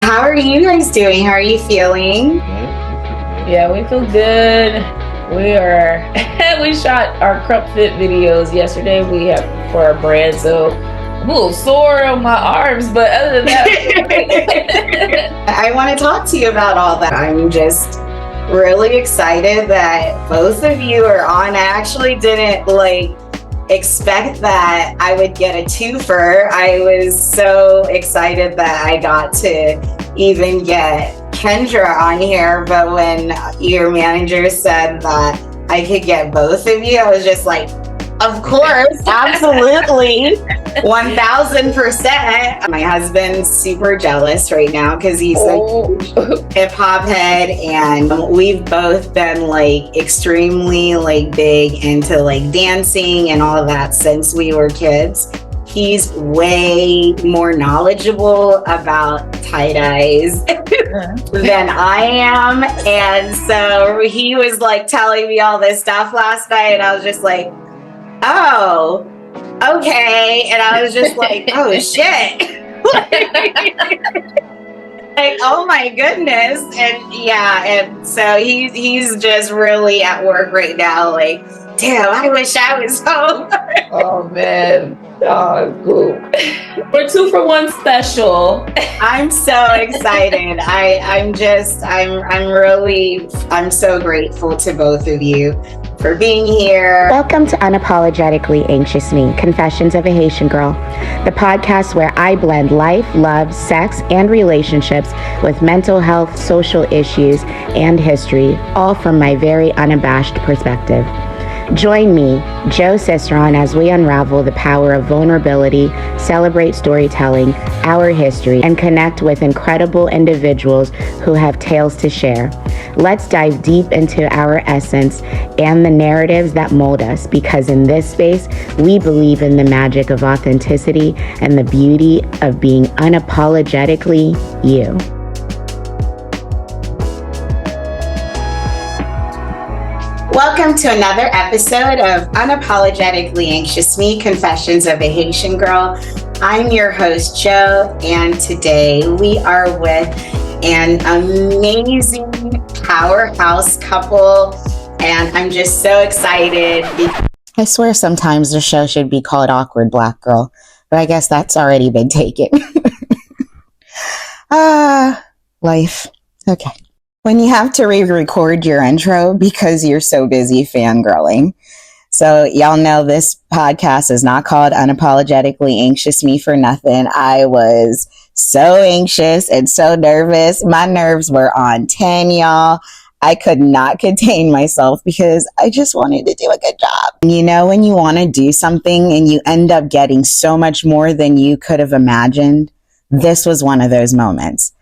How are you guys doing? How are you feeling? Yeah, we feel good. We are. We shot our Krump Fit videos yesterday. We have for our brand, so I'm a little sore on my arms, but other than that, I want to talk to you about all that. I'm just really excited that both of you are on. I actually didn't expect that I would get a twofer. I was so excited that I got to even get Kendra on here, but when your manager said that I could get both of you, I was just like, of course, absolutely, 1000%. My husband's super jealous right now because he's a hip hop head, and we've both been extremely big into dancing and all of that since we were kids. He's way more knowledgeable about tie-dyes than I am. And so he was telling me all this stuff last night, and I was just like, oh, okay. And I was just like, oh shit. Oh my goodness. And yeah, and so he's just really at work right now, damn, I wish I was home. Oh man. Oh, cool. We're 2-for-1 special. I'm so excited. I'm so grateful to both of you for being here. Welcome to Unapologetically Anxious Me, Confessions of a Haitian Girl, the podcast where I blend life, love, sex, and relationships with mental health, social issues, and history, all from my very unabashed perspective. Join me, Joe Ciceron, as we unravel the power of vulnerability, celebrate storytelling, our history, and connect with incredible individuals who have tales to share. Let's dive deep into our essence and the narratives that mold us, because in this space, we believe in the magic of authenticity and the beauty of being unapologetically you. Welcome to another episode of Unapologetically Anxious Me, Confessions of a Haitian Girl. I'm your host, Joe, and today we are with an amazing powerhouse couple, and I'm just so excited. I swear sometimes the show should be called Awkward Black Girl, but I guess that's already been taken. Life. Okay. When you have to re-record your intro because you're so busy fangirling. So y'all know this podcast is not called Unapologetically Anxious Me for nothing. I was so anxious and so nervous. My nerves were on 10, y'all. I could not contain myself because I just wanted to do a good job. You know, when you want to do something and you end up getting so much more than you could have imagined, this was one of those moments.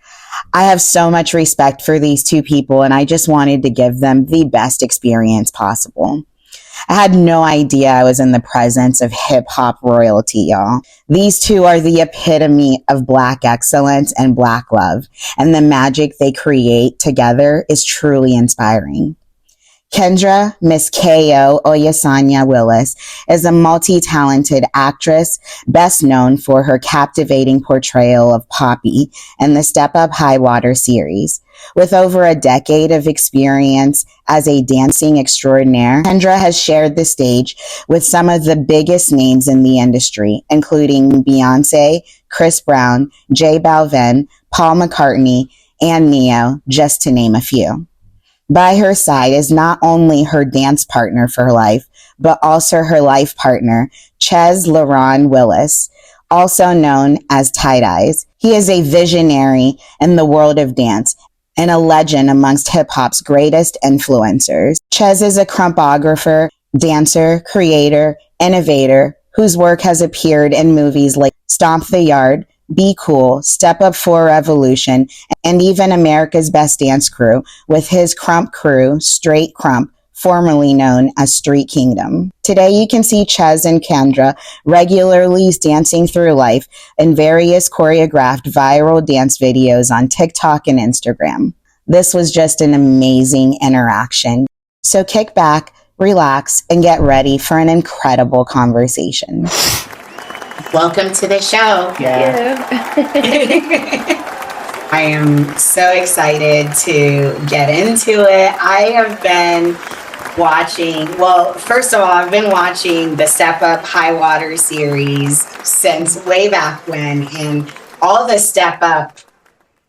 I have so much respect for these two people, and I just wanted to give them the best experience possible. I had no idea I was in the presence of hip-hop royalty, y'all. These two are the epitome of Black excellence and Black love, and the magic they create together is truly inspiring. Kendra, Mizz K.O. Oyesanya Willis is a multi-talented actress, best known for her captivating portrayal of Poppy in the Step Up High Water series. With over a decade of experience as a dancing extraordinaire, Kendra has shared the stage with some of the biggest names in the industry, including Beyonce, Chris Brown, J Balvin, Paul McCartney, and Neo, just to name a few. By her side is not only her dance partner for life, but also her life partner, Chez Willis, also known as Eyez. He is a visionary in the world of dance and a legend amongst hip-hop's greatest influencers. Chez is a Krumpographer, dancer, creator, innovator, whose work has appeared in movies like Stomp the Yard, Be Cool, Step Up for Revolution, and even America's Best Dance Crew with his Krump crew, Straight Krump, formerly known as Street Kingdom. Today you can see Chez and Kendra regularly dancing through life in various choreographed viral dance videos on TikTok and Instagram. This was just an amazing interaction. So kick back, relax, and get ready for an incredible conversation. Welcome to the show. Yeah. I am so excited to get into it. I have been watching, well, first of all, I've been watching the Step Up High Water series since way back when, and all the Step Up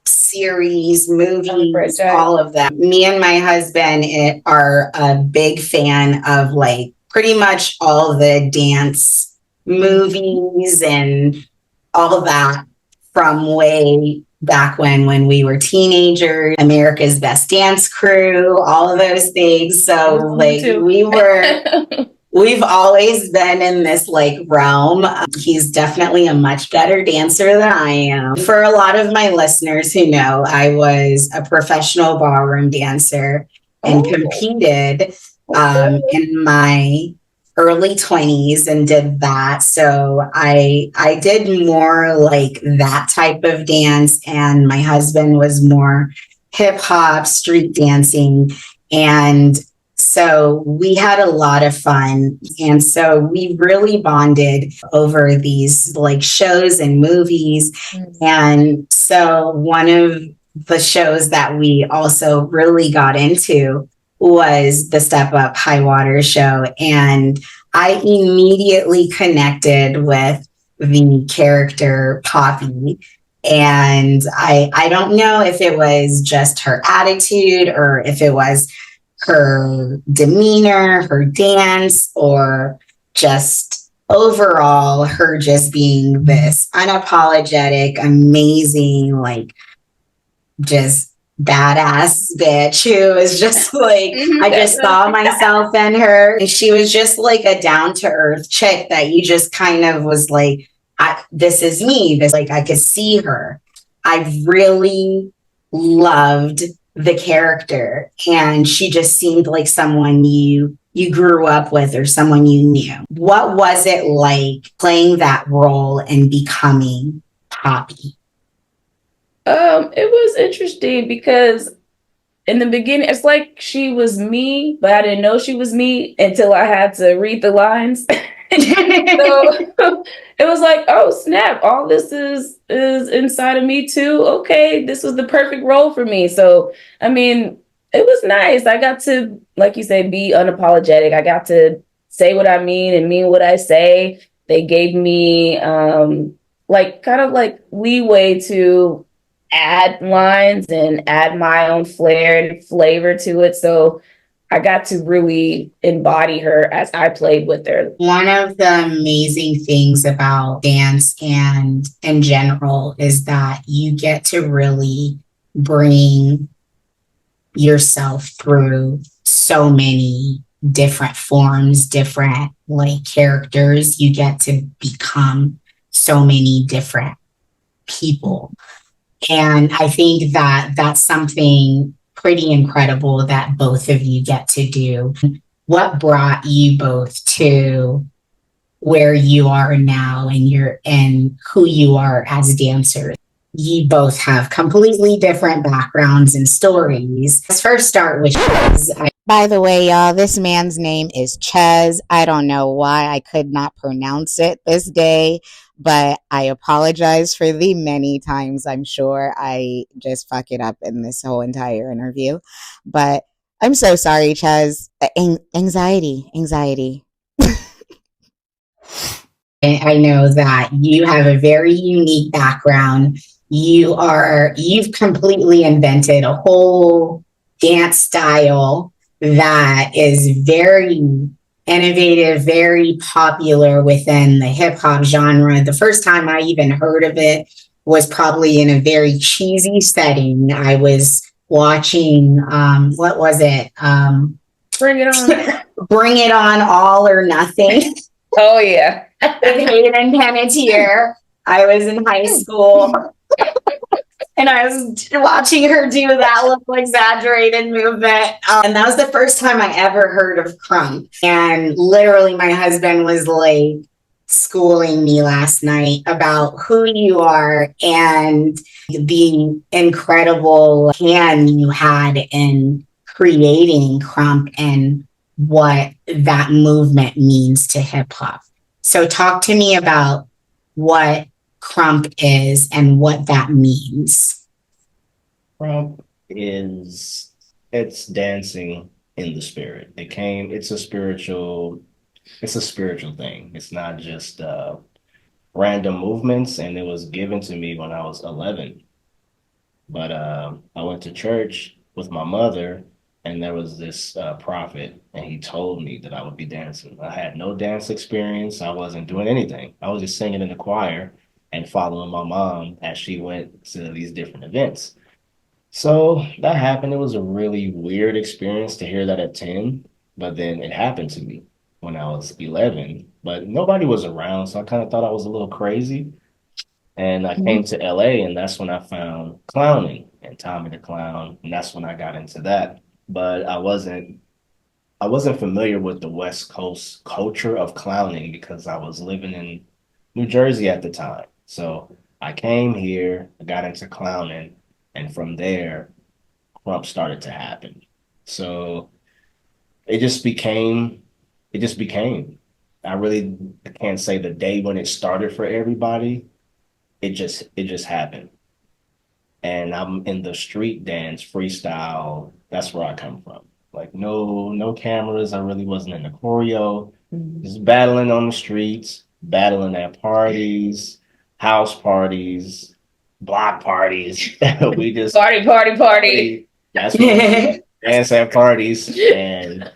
series, movies, all of them. Me and my husband are a big fan of like pretty much all the dance movies and all of that from way back when we were teenagers, America's Best Dance Crew, all of those things. So like we've always been in this like realm. He's definitely a much better dancer than I am. For a lot of my listeners who know, I was a professional ballroom dancer and competed in my early 20s and did that. So I did more like that type of dance, and my husband was more hip hop, street dancing. And so we had a lot of fun. And so we really bonded over these like shows and movies. And so one of the shows that we also really got into was the Step Up High Water show. And I immediately connected with the character Poppy. And I don't know if it was just her attitude or if it was her demeanor, her dance, or just overall her just being this unapologetic, amazing, like just badass bitch who was just like, I just saw myself in her. And she was just like a down to earth chick that you just kind of was like, this is me. This, like, I could see her. I really loved the character, and she just seemed like someone you grew up with or someone you knew. What was it like playing that role and becoming Poppy? It was interesting because in the beginning, it's like she was me, but I didn't know she was me until I had to read the lines. So it was like, oh snap, all this is inside of me too. Okay, this was the perfect role for me. So I mean, it was nice. I got to, like you say, be unapologetic. I got to say what I mean and mean what I say. They gave me like kind of like leeway to add lines and add my own flair and flavor to it. So I got to really embody her as I played with her. One of the amazing things about dance and in general is that you get to really bring yourself through so many different forms, different like characters. You get to become so many different people. And I think that that's something pretty incredible that both of you get to do. What brought you both to where you are now and who you are as dancers? You both have completely different backgrounds and stories. Let's first start with Chez. By the way, y'all, this man's name is Chez. I don't know why I could not pronounce it this day, but I apologize for the many times I'm sure I just fuck it up in this whole entire interview. But I'm so sorry, Chez. Anxiety. I know that you have a very unique background. You've completely invented a whole dance style that is very innovative, very popular within the hip hop genre. The first time I even heard of it was probably in a very cheesy setting. I was watching, what was it? Bring It On. Bring It On, All or Nothing. Oh yeah. With Hayden Panettiere. I was in high school. And I was watching her do that little exaggerated movement. And that was the first time I ever heard of Krump. And literally my husband was like schooling me last night about who you are and the incredible hand you had in creating Krump and what that movement means to hip hop. So talk to me about what Krump is and what that means. Krump it's dancing in the spirit. It's a spiritual thing. It's not just random movements, and it was given to me when I was 11. But I went to church with my mother, and there was this prophet, and he told me that I would be dancing. I had no dance experience. I wasn't doing anything. I was just singing in the choir and following my mom as she went to these different events. So that happened. It was a really weird experience to hear that at 10, but then it happened to me when I was 11. But nobody was around, so I kind of thought I was a little crazy. And I came to LA, and that's when I found clowning and Tommy the Clown, and that's when I got into that. But I wasn't familiar with the West Coast culture of clowning because I was living in New Jersey at the time. So I came here, I got into clowning, and from there, Krump started to happen. So it just became, it just became. I really can't say the day when it started for everybody. It just happened. And I'm in the street dance freestyle. That's where I come from. Like no cameras. I really wasn't in the choreo. Just battling on the streets, battling at parties, house parties, block parties. We just Party. that's what we dance at parties. And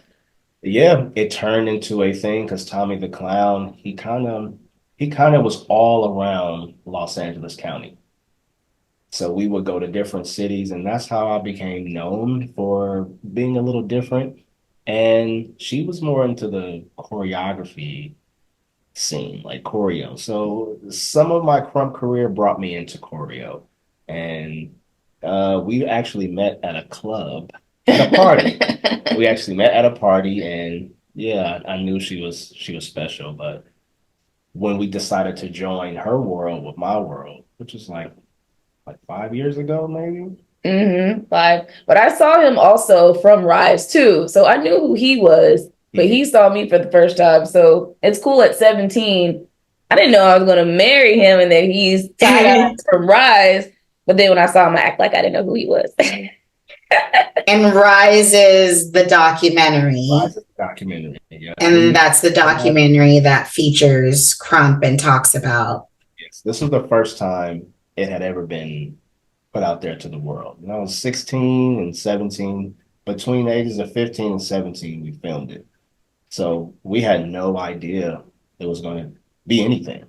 yeah, it turned into a thing because Tommy the Clown, he kind of was all around Los Angeles County. So we would go to different cities, and that's how I became known for being a little different. And she was more into the choreography scene, like choreo. So some of my Crump career brought me into choreo. And we actually met at a club, at a party. We actually met at a party, and yeah, I knew she was special. But when we decided to join her world with my world, which was like 5 years ago, maybe. Five. But I saw him also from Rise too. So I knew who he was, but he saw me for the first time. So it's cool at 17. I didn't know I was going to marry him and that he's tied from Rise. But then when I saw him, I act like I didn't know who he was. And Rise is the documentary. Yeah. And that's the documentary that features Krump and talks about. Yes, this was the first time it had ever been put out there to the world. And I was 16 and 17. Between the ages of 15 and 17, we filmed it. So we had no idea it was going to be anything.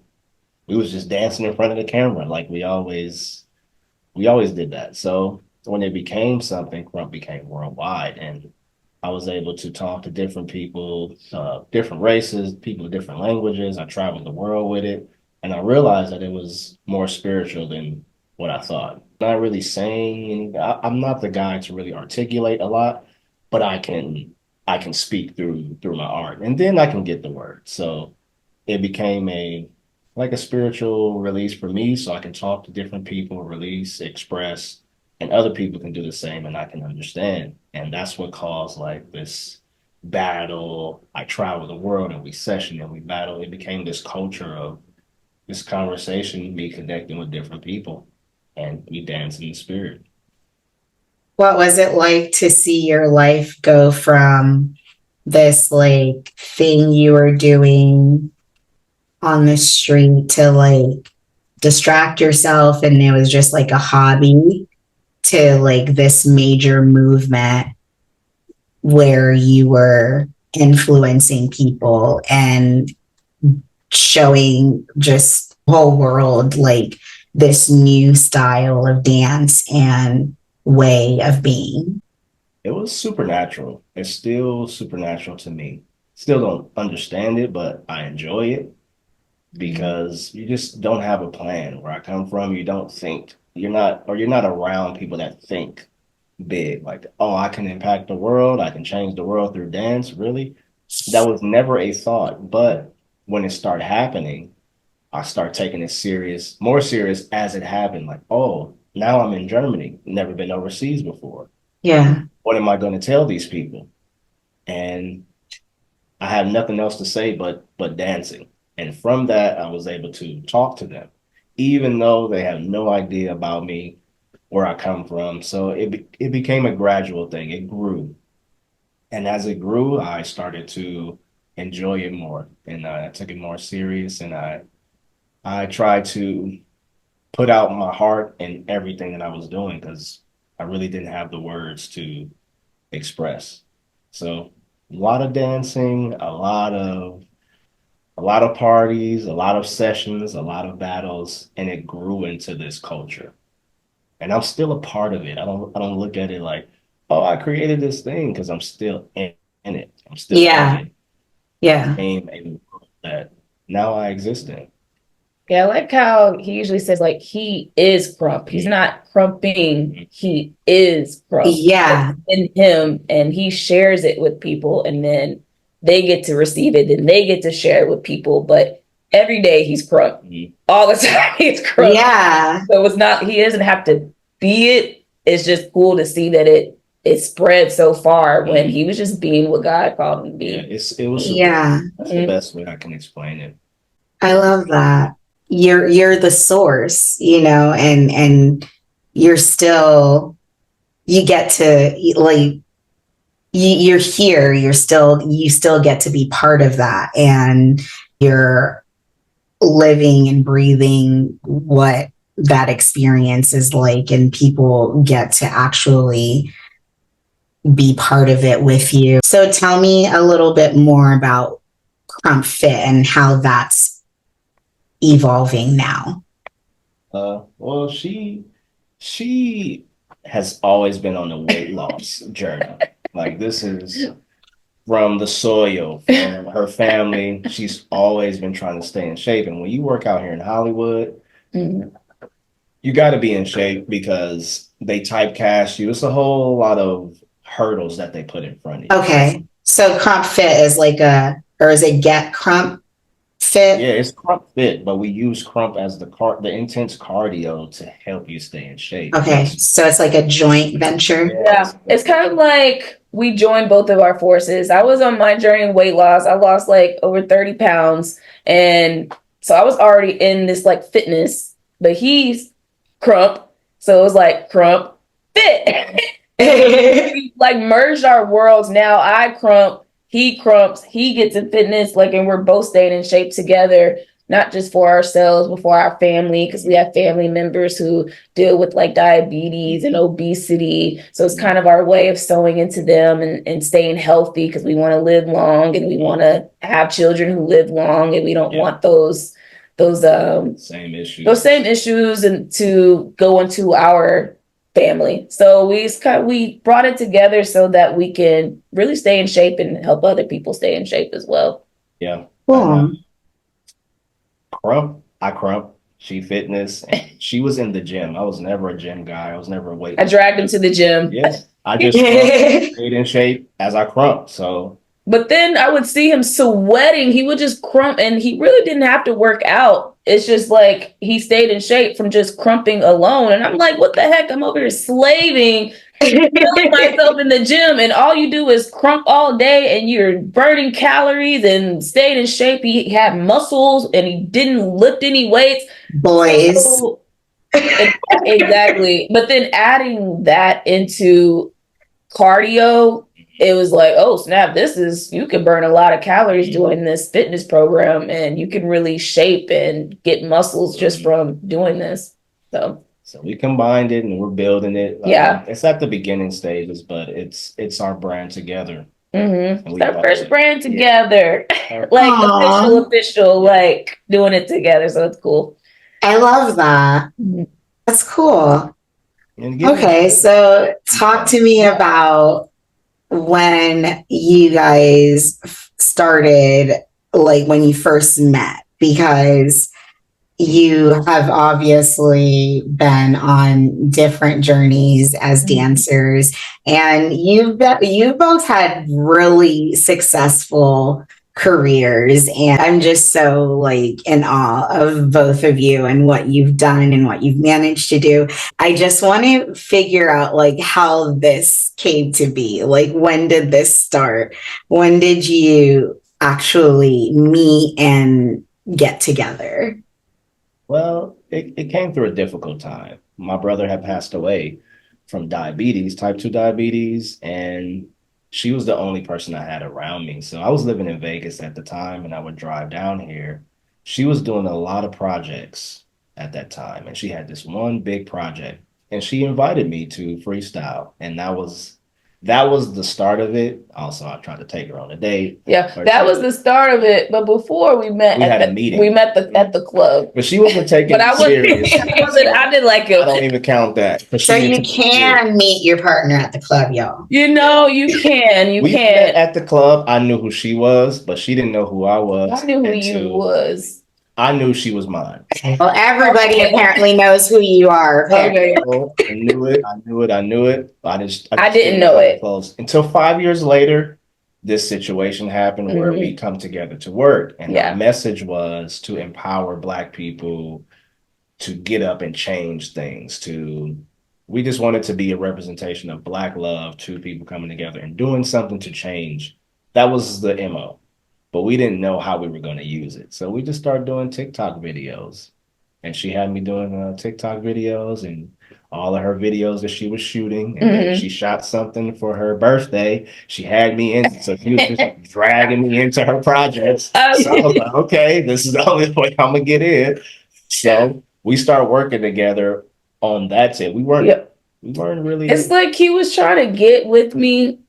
We was just dancing in front of the camera like we always did that. So when it became something, Krump became worldwide, and I was able to talk to different people, different races, people of different languages. I traveled the world with it, and I realized that it was more spiritual than what I thought. Not really saying anything. I'm not the guy to really articulate a lot, but I can speak through my art, and then I can get the word. So it became a spiritual release for me, so I can talk to different people, release, express, and other people can do the same, and I can understand. And that's what caused like this battle. I travel the world and we session and we battle. It became this culture of this conversation, me connecting with different people, and we dance in the spirit. What was it like to see your life go from this like thing you were doing on the street to like distract yourself and it was just like a hobby to like this major movement where you were influencing people and showing just whole world like this new style of dance and way of being? It was supernatural. It's still supernatural to me. Still don't understand it, but I enjoy it because you just don't have a plan. Where I come from, you don't think you're not around people that think big, like, oh, I can impact the world, I can change the world through dance. Really? That was never a thought. But when it started happening, I start taking it serious, more serious as it happened. Like, oh, now I'm in Germany, never been overseas before. Yeah. What am I going to tell these people? And I have nothing else to say but dancing. And from that, I was able to talk to them, even though they have no idea about me. where I come from. So it became a gradual thing. It grew. And as it grew, I started to enjoy it more, and I took it more serious, and I tried to put out my heart in everything that I was doing because I really didn't have the words to express. So a lot of dancing, a lot of parties, a lot of sessions, a lot of battles, and it grew into this culture. And I'm still a part of it. I don't look at it like, oh, I created this thing because I'm still in it. I'm still Yeah. in it. Yeah. Became a world that now I exist in. Yeah, I like how he usually says like he is Krump. He's not crumping. He is Krump. Yeah. It's in him, and he shares it with people, and then they get to receive it, and they get to share it with people. But every day he's Krump. All the time he's Krump. Yeah. So it's not, he doesn't have to be it. It's just cool to see that it spread so far when he was just being what God called him to be. Yeah, it was Yeah. That's the best way I can explain it. I love that. You're the source, and you're still, you get to like, you're here, you still get to be part of that, and you're living and breathing what that experience is like, and people get to actually be part of it with you. So tell me a little bit more about Krump Fit and how that's evolving now. Well, she has always been on a weight loss journey. Like, this is from the soil, from her family. She's always been trying to stay in shape. And when you work out here in Hollywood, you got to be in shape because they typecast you. It's a whole lot of hurdles that they put in front of you. Okay. So Krump Fit is like or is it Get Krump Fit? Yeah, it's Krump Fit, but we use Krump as the intense cardio to help you stay in shape. Okay. So it's like a joint venture. Yeah. It's kind of like we joined both of our forces. I was on my journey of weight loss. I lost like over 30 pounds. And so I was already in this like fitness, but he's Krump. So it was like Krump Fit. We like merged our worlds. Now I Krump, he Krumps, he gets in fitness, like, and we're both staying in shape together, not just for ourselves, but for our family, because we have family members who deal with like diabetes and obesity. So it's kind of our way of sewing into them and staying healthy, because we want to live long and we want to have children who live long, and we don't want those same issues and to go into our family. So we brought it together so that we can really stay in shape and help other people stay in shape as well. Yeah. Cool. I Krump, she fitness, and she was in the gym. I was never a gym guy. I was never a weight. I dragged him to the gym. Yes. I just stayed in shape as I Krump. So. But then I would see him sweating. He would just Krump, and he really didn't have to work out. It's just like he stayed in shape from just crumping alone. And I'm like, what the heck? I'm over here slaving, killing myself in the gym, and all you do is Krump all day, and you're burning calories and staying in shape. He had muscles, and he didn't lift any weights. Boys. So, exactly. But then adding that into cardio, it was like, oh snap, you can burn a lot of calories doing this fitness program, and you can really shape and get muscles just from doing this. So we combined it and we're building it. Yeah. It's at the beginning stages, but it's our brand together. It's our first brand together. Like official, like doing it together. So it's cool. I love that. That's cool. Okay, so talk to me about when you guys started, like when you first met, because you have obviously been on different journeys as dancers, and you both had really successful careers, and I'm just so like in awe of both of you and what you've done and what you've managed to do. I just want to figure out like how this came to be. Like, when did this start? When did you actually meet and get together? Well, it came through a difficult time. my brother had passed away from diabetes, type 2 diabetes, and she was the only person I had around me. So I was living in Vegas at the time and I would drive down here. She was doing a lot of projects at that time, and she had this one big project, and she invited me to freestyle, and that was the start of it. Also, I tried to take her on a date. Yeah, that was the start of it. But before we met, We had a meeting. We met at the club. But she wasn't taking But I it wasn't. serious. I did like I it. don't even count that. So you can meet your partner at the club, y'all. You know, you can. You we can. Met at the club. I knew who she was, but she didn't know who I was. I knew who you was. I knew she was mine. Well, everybody apparently knows who you are. Okay. I knew it. I didn't know it. Close. Until 5 years later, this situation happened where we come together to work. And the message was to empower Black people to get up and change things. We just wanted to be a representation of Black love, two people coming together and doing something to change. That was the MO. But we didn't know how we were going to use it. So we just started doing TikTok videos. And she had me doing TikTok videos and all of her videos that she was shooting. And then she shot something for her birthday. She had me in. So she was just dragging me into her projects. So I was like, okay, this is the only way I'm going to get in. So we started working together on that tip. We weren't really. It's like he was trying to get with me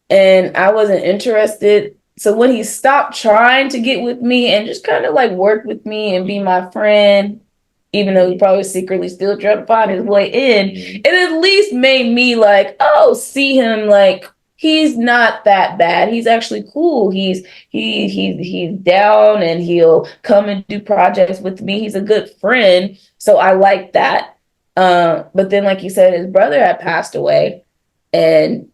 and I wasn't interested. So when he stopped trying to get with me and just kind of like work with me and be my friend, even though he probably secretly still trying to find his way in, it at least made me like, oh, see him like he's not that bad. He's actually cool. He's down and he'll come and do projects with me. He's a good friend. So I like that. But then, like you said, his brother had passed away, and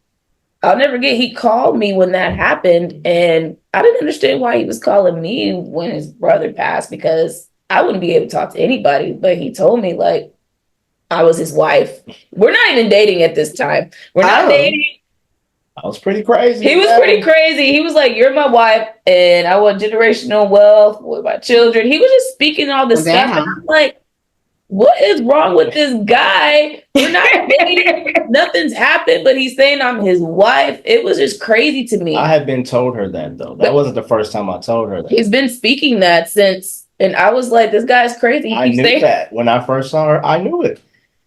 I'll never forget, he called me when that happened, and I didn't understand why he was calling me when his brother passed, because I wouldn't be able to talk to anybody. But he told me, like, I was his wife. We're not even dating at this time. We're not dating. I was pretty crazy. He was pretty crazy. He was like, you're my wife, and I want generational wealth with my children. He was just speaking all this stuff, and I'm like, what is wrong with this guy? We're not dating. Nothing's happened, but he's saying I'm his wife. It was just crazy to me. I had been told her that, though. That wasn't the first time I told her that. He's been speaking that since, and I was like, this guy's crazy. I knew that. When I first saw her, I knew it.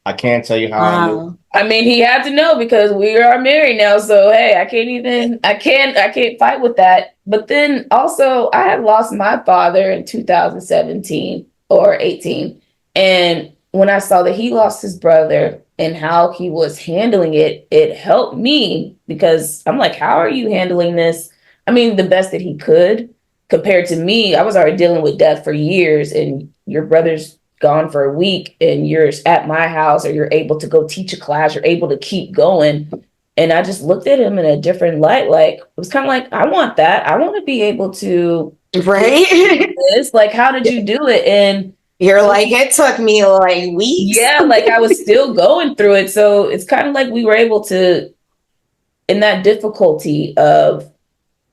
I can't tell you how I knew. I mean, he had to know because we are married now. So, hey, I can't fight with that. But then also, I had lost my father in 2017 or 18. And when I saw that he lost his brother and how he was handling it, it helped me because I'm like, how are you handling this? I mean, the best that he could compared to me. I was already dealing with death for years, and your brother's gone for a week and you're at my house, or you're able to go teach a class, you're able to keep going. And I just looked at him in a different light. Like, it was kind of like, I want that. I want to be able to do this. Like, how did you do it? And you're like, it took me like weeks. Yeah, like I was still going through it. So it's kind of like we were able to, in that difficulty of,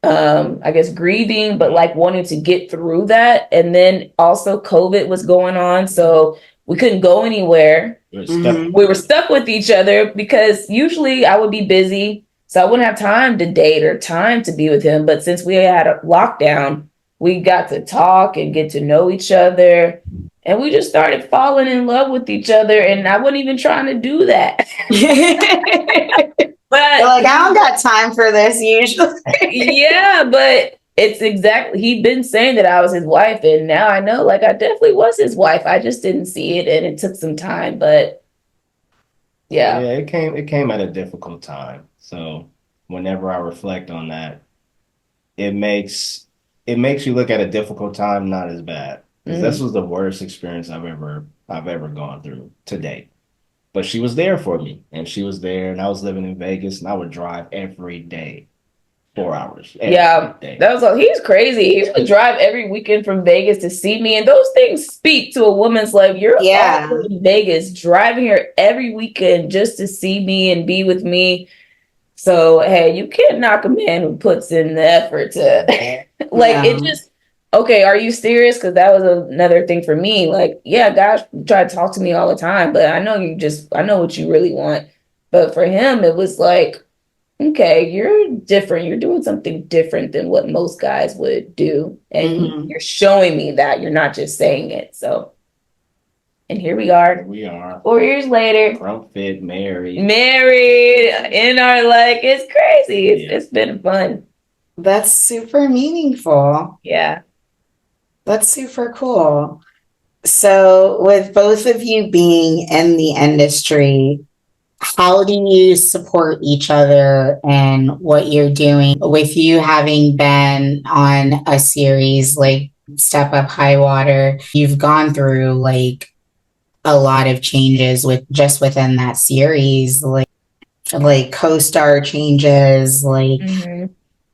I guess, grieving, but like wanting to get through that. And then also COVID was going on. So we couldn't go anywhere. We were stuck with each other because usually I would be busy. So I wouldn't have time to date or time to be with him. But since we had a lockdown, we got to talk and get to know each other. And we just started falling in love with each other. And I wasn't even trying to do that. But like, I don't got time for this usually. Yeah, but it's exactly, he'd been saying that I was his wife. And now I know, like, I definitely was his wife. I just didn't see it. And it took some time. But yeah, it came at a difficult time. So whenever I reflect on that, it makes you look at a difficult time not as bad. This was the worst experience I've ever gone through to date. But she was there for me, and she was there, and I was living in Vegas, and I would drive every day, 4 hours. That was he's crazy. He would drive every weekend from Vegas to see me, and those things speak to a woman's life. You're all in Vegas, driving here every weekend just to see me and be with me. So hey, you can't knock a man who puts in the effort to like it. okay, are you serious? Because that was another thing for me. Like, yeah, guys try to talk to me all the time, but I know what you really want. But for him, it was like, okay, you're different. You're doing something different than what most guys would do. And you're showing me that you're not just saying it. So, and here we are. We are 4 years later. Krump fit, married In our, like, it's crazy. It's been fun. That's super meaningful. Yeah. That's super cool. So, with both of you being in the industry, how do you support each other and what you're doing? With you having been on a series like Step Up High Water, you've gone through like a lot of changes with just within that series, like co-star changes, like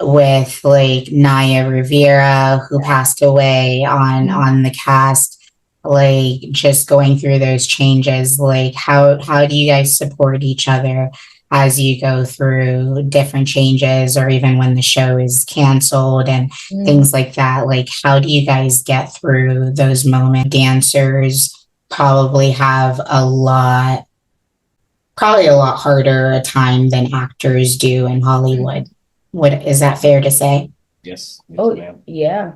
with like Naya Rivera, who passed away on the cast, like just going through those changes. Like how do you guys support each other as you go through different changes, or even when the show is canceled and things like that? Like how do you guys get through those moments? Dancers probably have probably a lot harder a time than actors do in Hollywood. What is that fair to say? Yes. Oh, ma'am. yeah.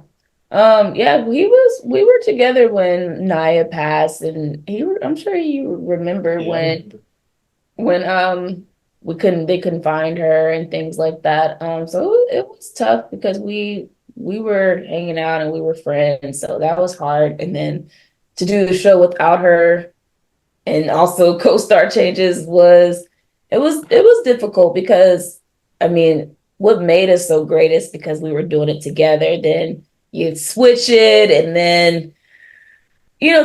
Yeah, we were together when Naya passed, and I'm sure you remember when they couldn't find her and things like that. So it was tough because we were hanging out and we were friends, so that was hard. And then to do the show without her and also co-star changes was difficult because, I mean, what made us so great is because we were doing it together. Then you switch it, and then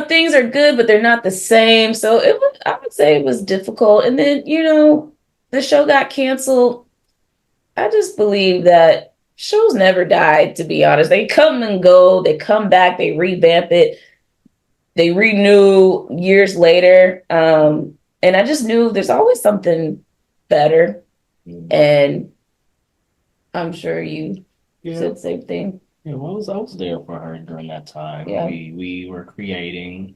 things are good, but they're not the same. So I would say it was difficult. And then the show got canceled. I just believe that shows never die. To be honest, they come and go. They come back. They revamp it. They renew years later. And I just knew there's always something better. And I'm sure you said the same thing. Yeah, well, I was there for her during that time. Yeah. We were creating,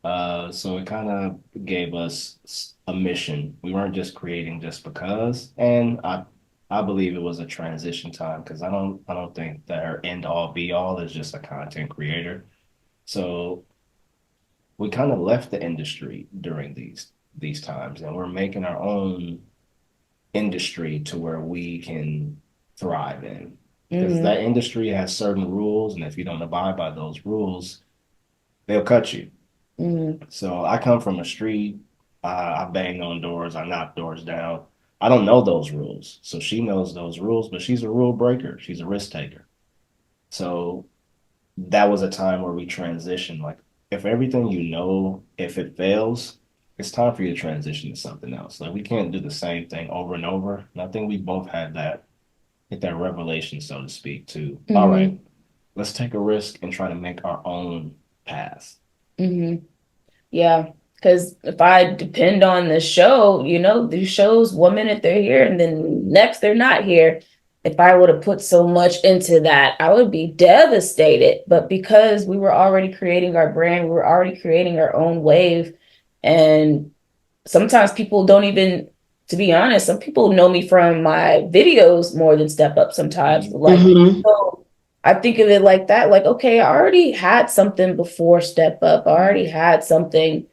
so it kind of gave us a mission. We weren't just creating just because, and I believe it was a transition time because I don't think that her end all be all is just a content creator. So we kind of left the industry during these times, and we're making our own industry to where we can thrive in. Because that industry has certain rules, and if you don't abide by those rules, they'll cut you. So I come from a street. I bang on doors. I knock doors down. I don't know those rules. So she knows those rules, but she's a rule breaker. She's a risk taker. So that was a time where we transitioned. Like, if everything if it fails, it's time for you to transition to something else. Like, we can't do the same thing over and over. And I think we both had that revelation, so to speak, to, all right, let's take a risk and try to make our own path. Yeah, because if I depend on the show, these shows, 1 minute they're here and then next they're not here. If I would have put so much into that, I would be devastated. But because we were already creating our brand, we were already creating our own wave. And sometimes people don't even, to be honest, some people know me from my videos more than Step Up sometimes. So I think of it like that. Like, okay, I already had something before Step Up. I already had something,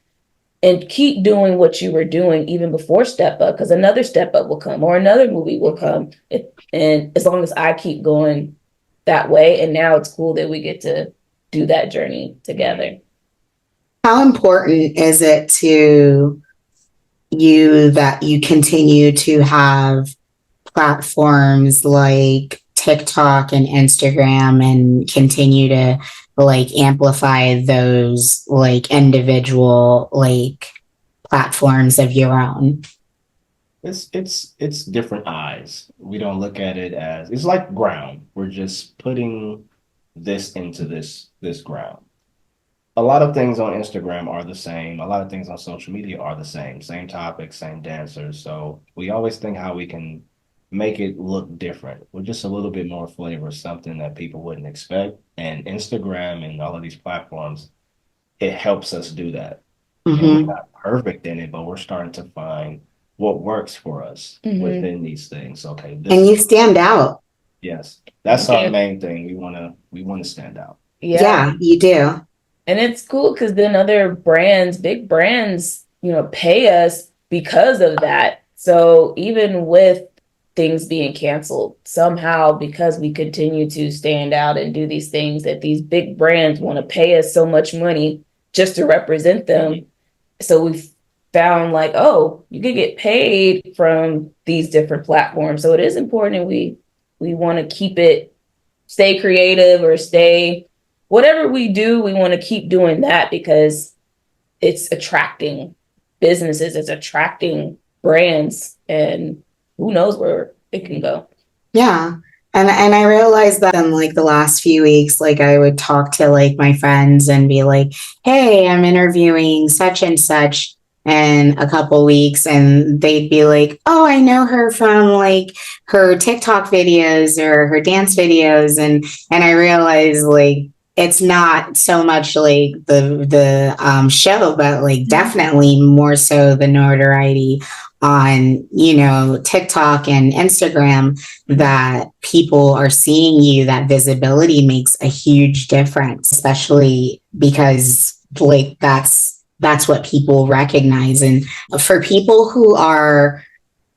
and keep doing what you were doing even before Step Up, because another Step Up will come or another movie will come. And as long as I keep going that way, and now it's cool that we get to do that journey together. How important is it to you that you continue to have platforms like TikTok and Instagram and continue to like amplify those like individual like platforms of your own? It's different eyes. We don't look at it as, it's like ground. We're just putting this into this ground. A lot of things on Instagram are the same. A lot of things on social media are the same topics, same dancers. So we always think how we can make it look different with just a little bit more flavor, something that people wouldn't expect. And Instagram and all of these platforms, it helps us do that. And we're Mm-hmm. not perfect in it, but we're starting to find what works for us within these things. Okay, this And you is stand out. yes, that's our Yeah. main thing. We want to stand out. Yeah, you do. And it's cool because then other brands, big brands, pay us because of that. So even with things being canceled, somehow because we continue to stand out and do these things, that these big brands want to pay us so much money just to represent them. So we've found like, oh, you could get paid from these different platforms. So it is important, and we want to keep it, stay creative, or stay whatever we do, we want to keep doing that because it's attracting businesses, it's attracting brands, and who knows where it can go. Yeah. And I realized that in like the last few weeks, like I would talk to like my friends and be like, hey, I'm interviewing such and such in a couple weeks. And they'd be like, oh, I know her from like her TikTok videos or her dance videos. And I realized like it's not so much like the show, but like definitely more so the notoriety on, TikTok and Instagram, that people are seeing you. That visibility makes a huge difference, especially because like that's what people recognize. And for people who are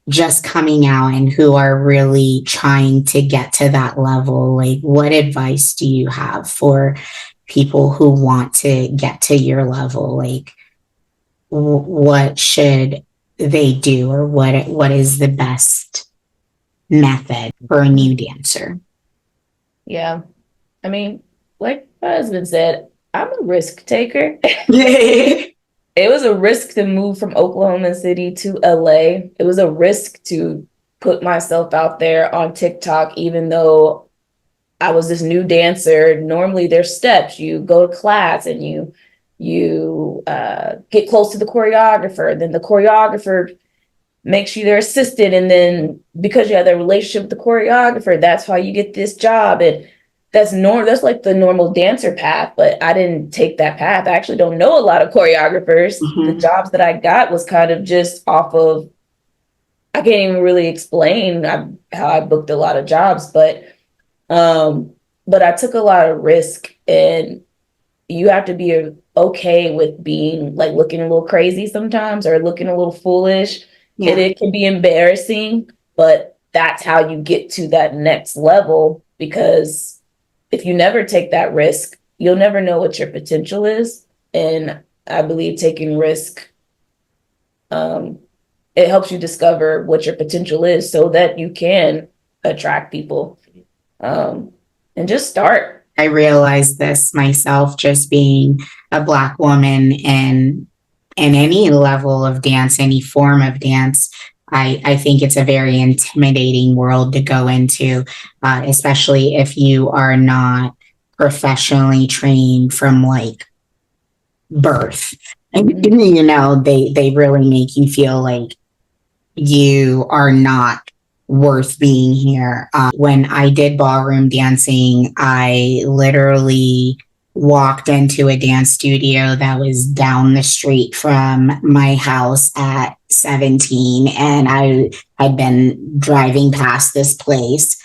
just coming out and who are really trying to get to that level, like what advice do you have for people who want to get to your level? Like what should they do, or what is the best method for a new dancer? Yeah. I mean, like my husband said, I'm a risk taker. It was a risk to move from Oklahoma City to LA. It was a risk to put myself out there on TikTok, even though I was this new dancer. Normally there's steps. You go to class and you get close to the choreographer. Then the choreographer makes you their assistant. And then because you have that relationship with the choreographer, that's how you get this job. And that's like the normal dancer path, but I didn't take that path. I actually don't know a lot of choreographers. The jobs that I got was kind of just off of, I can't even really explain how I booked a lot of jobs, but I took a lot of risk, and you have to be okay with being like looking a little crazy sometimes, or looking a little foolish. Yeah. And it can be embarrassing, but that's how you get to that next level, because if you never take that risk, you'll never know what your potential is. And I believe taking risk, it helps you discover what your potential is so that you can attract people, and just start. I realized this myself, just being a Black woman in any level of dance, any form of dance. I think it's a very intimidating world to go into, especially if you are not professionally trained from like birth. And, they really make you feel like you are not worth being here. When I did ballroom dancing, I literally walked into a dance studio that was down the street from my house at 17, and I had been driving past this place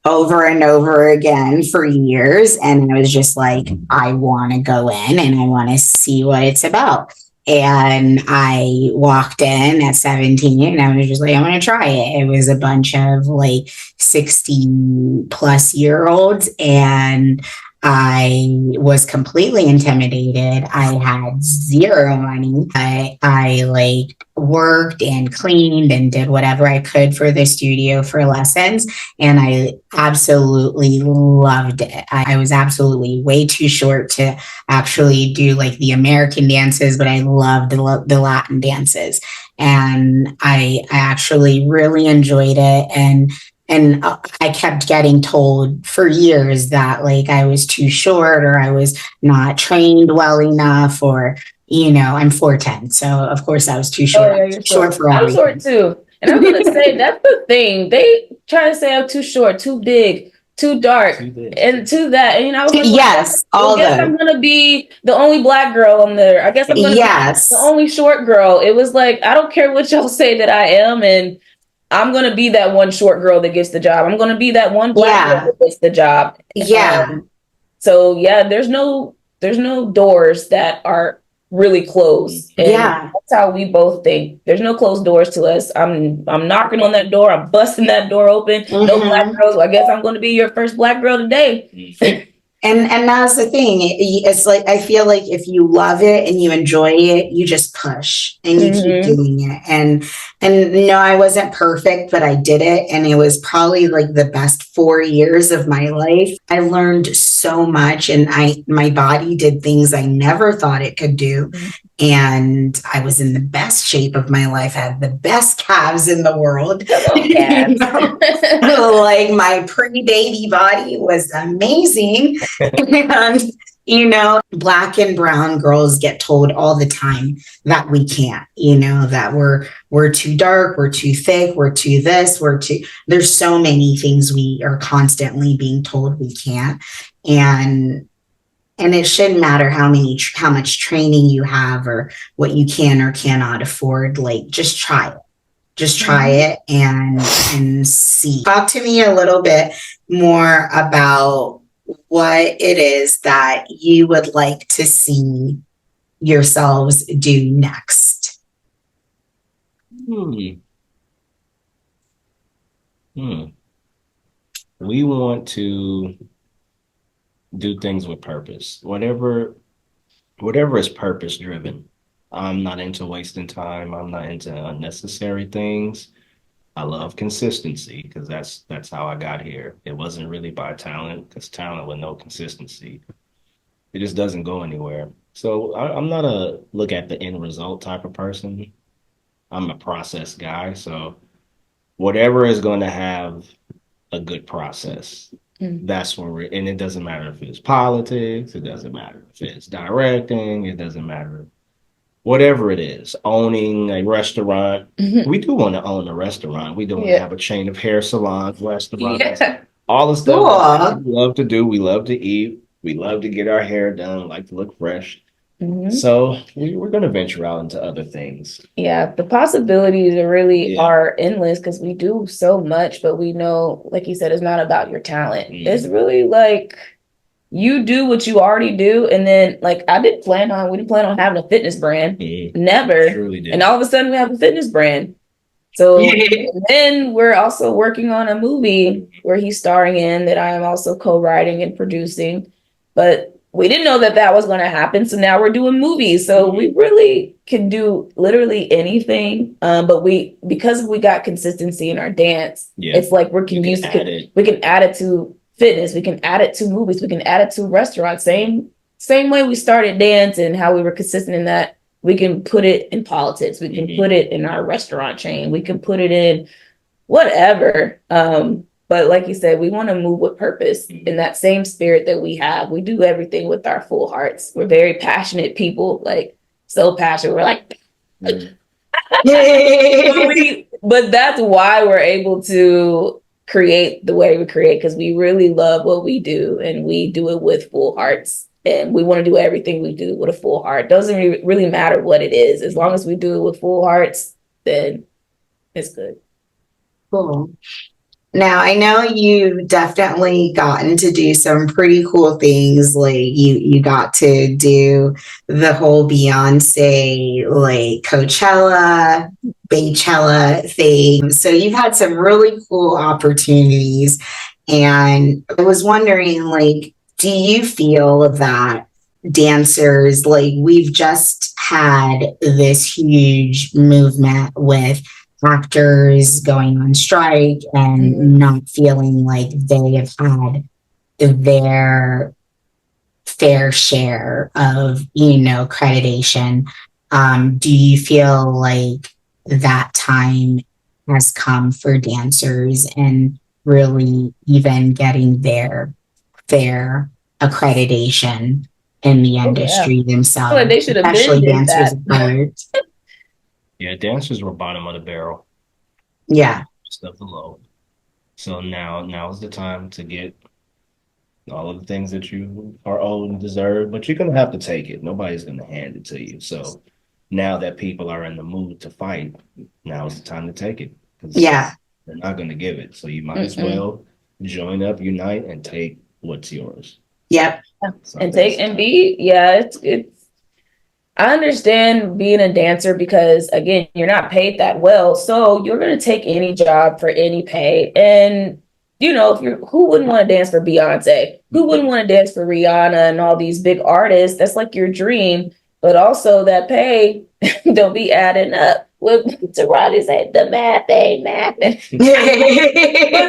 over and over again for years, and I was just like, I want to go in and I want to see what it's about. And I walked in at 17 and I was just like, I want to try it. It was a bunch of like 60-plus-year-olds, and I was completely intimidated. I had zero money. I like worked and cleaned and did whatever I could for the studio for lessons. And I absolutely loved it. I was absolutely way too short to actually do like the American dances, but I loved the Latin dances. And I actually really enjoyed it. And I kept getting told for years that like I was too short, or I was not trained well enough, or, I'm 4'10". So of course I was too short. Oh, yeah, you're short for I'm everything. short too. And I'm gonna say that's the thing. They try to say I'm too short, too big, too dark, and to that. And I was like, yes, all I guess I'm gonna be the only black girl on there. I guess I'm gonna be the only short girl. It was like, I don't care what y'all say that I am, and I'm gonna be that one short girl that gets the job. I'm gonna be that one black girl that gets the job. So yeah, there's no doors that are really closed. And that's how we both think. There's no closed doors to us. I'm knocking on that door. I'm busting that door open. No black girls. Well, I guess I'm going to be your first black girl today. And that's the thing. It's like, I feel like if you love it and you enjoy it, you just push and you keep doing it. And no, I wasn't perfect, but I did it. And it was probably like the best 4 years of my life. I learned so much, and my body did things I never thought it could do. And I was in the best shape of my life. I had the best calves in the world. Like, my pre-baby body was amazing. And, black and brown girls get told all the time that we can't, that we're too dark, we're too thick, we're too this, there's so many things we are constantly being told we can't. And it shouldn't matter how much training you have or what you can or cannot afford. Like, just try it. Just try it and see. Talk to me a little bit more about what it is that you would like to see yourselves do next. We want to do things with purpose. Whatever is purpose driven. I'm not into wasting time. I'm not into unnecessary things. I love consistency because that's how I got here. It wasn't really by talent, because talent with no consistency, it just doesn't go anywhere. So I'm not a look at the end result type of person. I'm a process guy. So whatever is going to have a good process, that's where and it doesn't matter if it's politics, it doesn't matter if it's directing, it doesn't matter. Whatever it is, owning a restaurant. We do want to own a restaurant. We don't have a chain of hair salons, restaurants, all the stuff we love to do. We love to eat. We love to get our hair done, like to look fresh. So we're going to venture out into other things. Yeah, the possibilities are endless because we do so much, but we know, like you said, it's not about your talent. It's really like, you do what you already do, and then like we didn't plan on having a fitness brand. Never. Truly did. And all of a sudden we have a fitness brand. So then we're also working on a movie where he's starring in that I am also co-writing and producing. But we didn't know that was going to happen. So now we're doing movies. So we really can do literally anything. But because we got consistency in our dance, it's like we can add it to fitness, we can add it to movies, we can add it to restaurants. Same way we started dance and how we were consistent in that, we can put it in politics, we can put it in our restaurant chain, we can put it in whatever. But like you said, we want to move with purpose in that same spirit that we have. We do everything with our full hearts. We're very passionate people, like so passionate. We're like, but that's why we're able to create the way we create, because we really love what we do and we do it with full hearts, and we want to do everything we do with a full heart. Doesn't really matter what it is, as long as we do it with full hearts, then it's good. Cool. Now, I know you've definitely gotten to do some pretty cool things. Like you got to do the whole Beyonce, like Coachella, Baychella thing. So you've had some really cool opportunities. And I was wondering, like, do you feel that dancers, like, we've just had this huge movement with actors going on strike and not feeling like they have had their fair share of, accreditation. Do you feel like that time has come for dancers and really even getting their fair accreditation in the industry themselves? Well, they should have especially been dancers of color. Yeah, dancers were bottom of the barrel. Yeah. Of the low. So now is the time to get all of the things that you are owed and deserve, but you're gonna have to take it. Nobody's gonna hand it to you. So now that people are in the mood to fight, now is the time to take it because Yeah. they're not gonna give it. So you might as Mm-mm. well join up, unite, and take what's yours. Yep. So And take and be, yeah, it's I understand being a dancer because again, you're not paid that well. So you're gonna take any job for any pay. And you know, if you're who wouldn't want to dance for Beyonce? Who wouldn't want to dance for Rihanna and all these big artists? That's like your dream. But also that pay don't be adding up. What Tarani said, the math ain't mathing.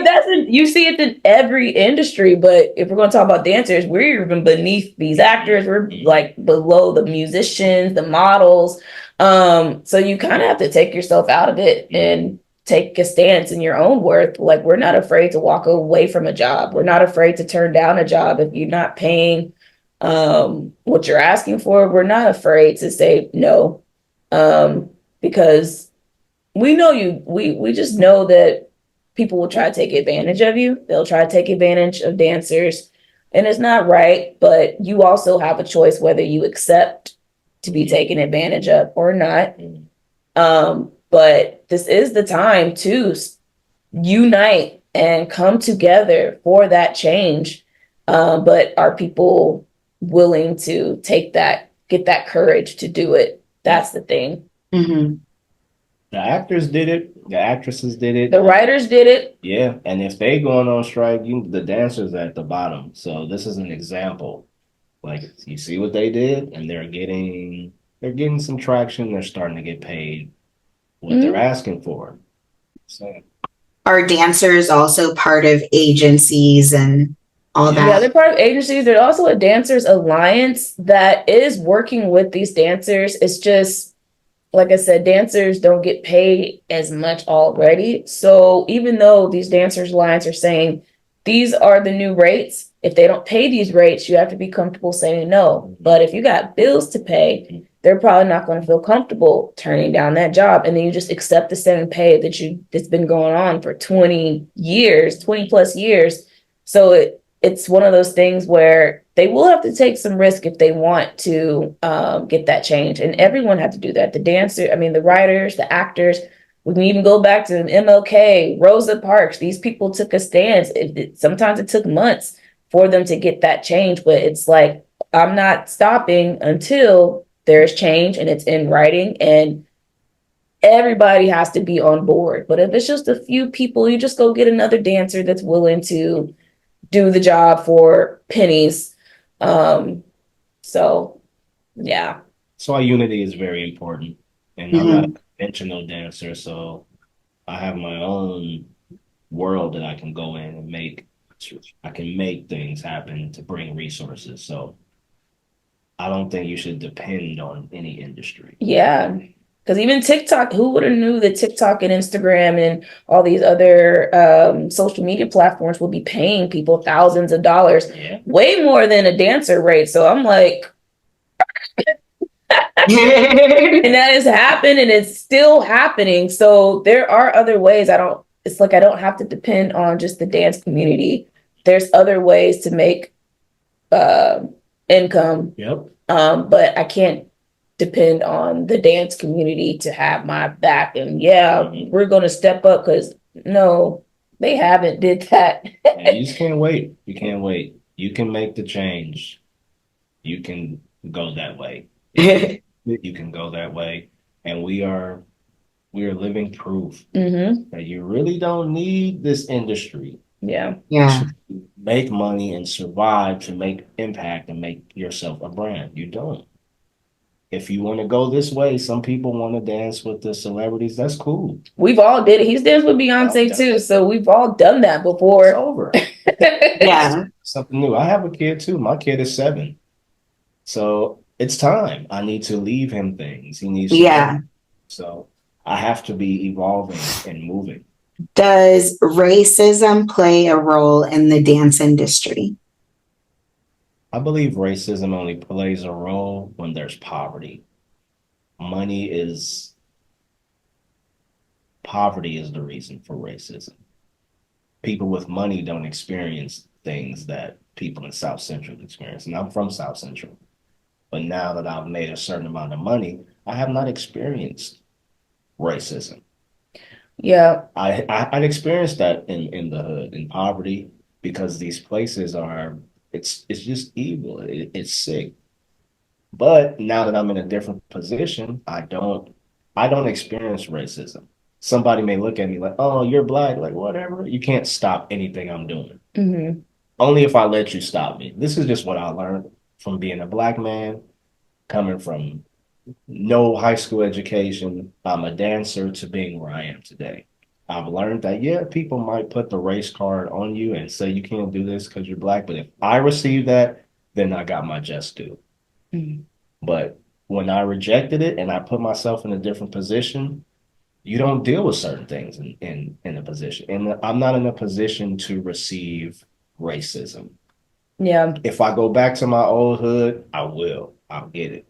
But you see it in every industry. But if we're going to talk about dancers, we're even beneath these actors. We're like below the musicians, the models. So you kind of have to take yourself out of it and take a stance in your own worth. Like we're not afraid to walk away from a job. We're not afraid to turn down a job if you're not paying what you're asking for. We're not afraid to say no, because we know we just know that people will try to take advantage of you. They'll try to take advantage of dancers, and it's not right. But you also have a choice whether you accept to be taken advantage of or not. But this is the time to unite and come together for that change. But are people willing to get that courage to do it? That's the thing. Mm-hmm. The actors did it. The actresses did it. The writers did it. Yeah, and if they going on strike, the dancers are at the bottom. So this is an example. Like you see what they did, and they're getting some traction. They're starting to get paid what they're asking for. So Are dancers also part of agencies and all that? Yeah, they're part of agencies. There's also a dancers alliance that is working with these dancers. It's just, like I said, dancers don't get paid as much already. So even though these dancers alliance are saying these are the new rates, if they don't pay these rates, you have to be comfortable saying no. But if you got bills to pay, they're probably not going to feel comfortable turning down that job. And then you just accept the same pay that's been going on for 20 plus years. So it's one of those things where they will have to take some risk if they want to get that change. And everyone had to do that. The writers, the actors. We can even go back to MLK, Rosa Parks. These people took a stance. Sometimes it took months for them to get that change. But it's like, I'm not stopping until there's change and it's in writing. And everybody has to be on board. But if it's just a few people, you just go get another dancer that's willing to do the job for pennies. So yeah. So our unity is very important. And I'm not a conventional dancer, so I have my own world that I can go in and make. I can make things happen to bring resources. So I don't think you should depend on any industry. Yeah. Because even TikTok, who would have knew that TikTok and Instagram and all these other social media platforms would be paying people thousands of dollars, way more than a dancer rate. So I'm like, and that has happened and it's still happening. So there are other ways. It's like I don't have to depend on just the dance community. There's other ways to make income. Yep. But I can't depend on the dance community to have my back. And we're going to step up because no, they haven't did that. You just can't wait. You can't wait. You can make the change. You can go that way. You can go that way. And we are living proof that you really don't need this industry. Yeah. To make money and survive, to make impact and make yourself a brand. You don't. If you want to go this way, some people want to dance with the celebrities. That's cool. We've all did it. He's danced with Beyonce too. So we've all done that before. It's over. Something new. I have a kid too. My kid is 7. So it's time. I need to leave him things. He needs to. So I have to be evolving and moving. Does racism play a role in the dance industry? I believe racism only plays a role when there's poverty. Money is poverty is the reason for racism. People with money don't experience things that people in South Central experience. And I'm from South Central. But now that I've made a certain amount of money, I have not experienced racism. Yeah. I'd experienced that in the hood, in poverty, because these places are, it's just evil. It's sick. But now that I'm in a different position, I don't experience racism. Somebody may look at me like, oh, you're black, like whatever. You can't stop anything I'm doing. Mm-hmm. Only if I let you stop me. This is just what I learned from being a black man, coming from no high school education. I'm a dancer to being where I am today. I've learned that, yeah, people might put the race card on you and say you can't do this because you're black. But if I receive that, then I got my just due. Mm-hmm. But when I rejected it and I put myself in a different position, you don't deal with certain things in a position. And I'm not in a position to receive racism. Yeah. If I go back to my old hood, I will. I'll get it.